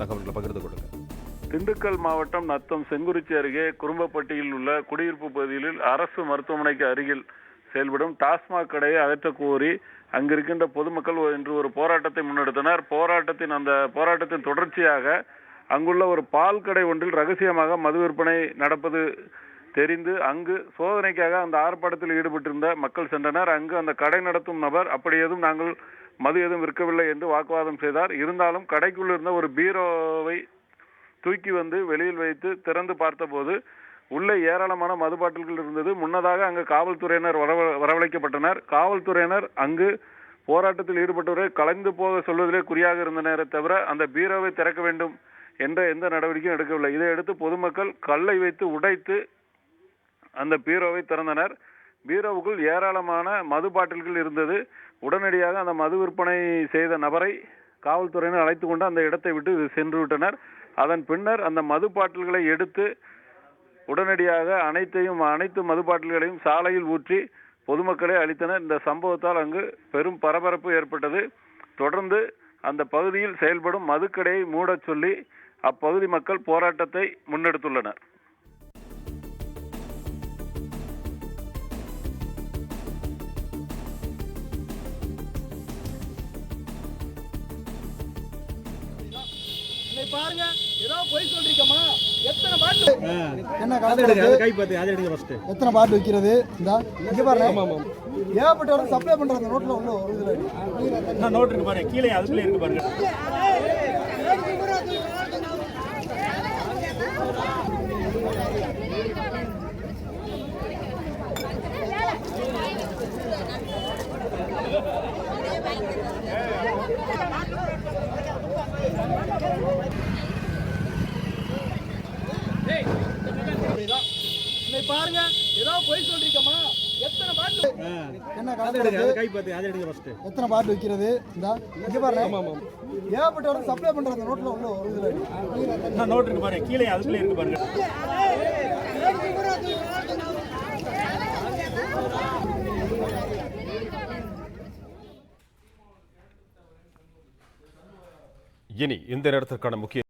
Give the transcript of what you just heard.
தகவல்களை பகிர்ந்து கொடுங்க. திண்டுக்கல் மாவட்டம் நத்தம் செங்குறிச்சி அருகே குறும்பப்பட்டியில் உள்ள குடியிருப்பு பகுதியில் அரசு மருத்துவமனைக்கு அருகில் செயல்படும் டாஸ்மாக் கடையை அகற்றக் கோரி அங்கிருக்கின்ற பொதுமக்கள் இன்று ஒரு போராட்டத்தை முன்னெடுத்தனர். போராட்டத்தின் தொடர்ச்சியாக அங்குள்ள ஒரு பால் கடை ஒன்றில் ரகசியமாக மது விற்பனை நடப்பது தெரிந்து அங்கு சோதனைக்காக அந்த ஆர்ப்பாட்டத்தில் ஈடுபட்டிருந்த மக்கள் சென்றனர். அங்கு அந்த கடை நடத்தும் நபர் அப்படி எதுவும் நாங்கள் மது எதுவும் விற்கவில்லை என்று வாக்குவாதம் செய்தார். இருந்தாலும் கடைக்குள் இருந்த ஒரு பீரோவை தூக்கி வந்து வெளியில் வைத்து திறந்து பார்த்தபோது உள்ளே ஏராளமான மது பாட்டில்கள் இருந்தது. முன்னதாக அங்கு காவல்துறையினர் வரவழைக்கப்பட்டனர். காவல்துறையினர் அங்கு போராட்டத்தில் ஈடுபட்டவரை கலைந்து போக சொல்வதிலே குறியாக இருந்தனரே தவிர அந்த பீரோவை திறக்க வேண்டும் என்ற எந்த நடவடிக்கையும் எடுக்கவில்லை. இதையடுத்து பொதுமக்கள் கல்லை வைத்து உடைத்து அந்த பீரோவை திறந்தனர். பீரோவுக்குள் ஏராளமான மது பாட்டில்கள் இருந்தது. உடனடியாக அந்த மது விற்பனை செய்த நபரை காவல்துறையினர் அழைத்து கொண்டு அந்த இடத்தை விட்டு சென்று விட்டனர். அதன் பின்னர் அந்த மது பாட்டில்களை எடுத்து உடனடியாக அனைத்து மது பாட்டில்களையும் சாலையில் ஊற்றி பொதுமக்களே அளித்தனர். இந்த சம்பவத்தால் அங்கு பெரும் பரபரப்பு ஏற்பட்டது. தொடர்ந்து அந்த பகுதியில் செயல்படும் மதுக்கடையை மூடச் சொல்லி அப்பகுதி மக்கள் போராட்டத்தை முன்னெடுத்துள்ளனர். பாருங்க, ஏதோ போய் சொல்றீங்கம்மா. எத்தனை பாட்டு என்ன கை பார்த்து அதை எடுங்க ஃபர்ஸ்ட். எத்தனை பாட்டு விக்கிறது? இந்த இங்க பாருங்க. ஆமா ஆமா. ஏகப்பட்ட ஒரு சப்ளை பண்றாங்க. நோட்ல உள்ள ஒரு இதுல நோட் இருக்கு பாருங்க. கீழே அதுக்குள்ள இருக்கு பாருங்க. பாருங்க, ஏதோ போய் சொல்றீங்கம்மா. எத்தனை பாட்டு என்ன கை பார்த்து அதை எடுங்க ஃபர்ஸ்ட். எத்தனை பாட்டு விக்கிறது? இந்த இங்க பாருங்க. ஆமா ஆமா. ஏகப்பட்ட ஒரு சப்ளை பண்றாங்க. நோட்ல உள்ள ஒரு இதுல நோட் இருக்கு பாருங்க. கீழே அதுக்குள்ள இருக்கு பாருங்க. இனி இந்த நேரத்திற்கான முக்கிய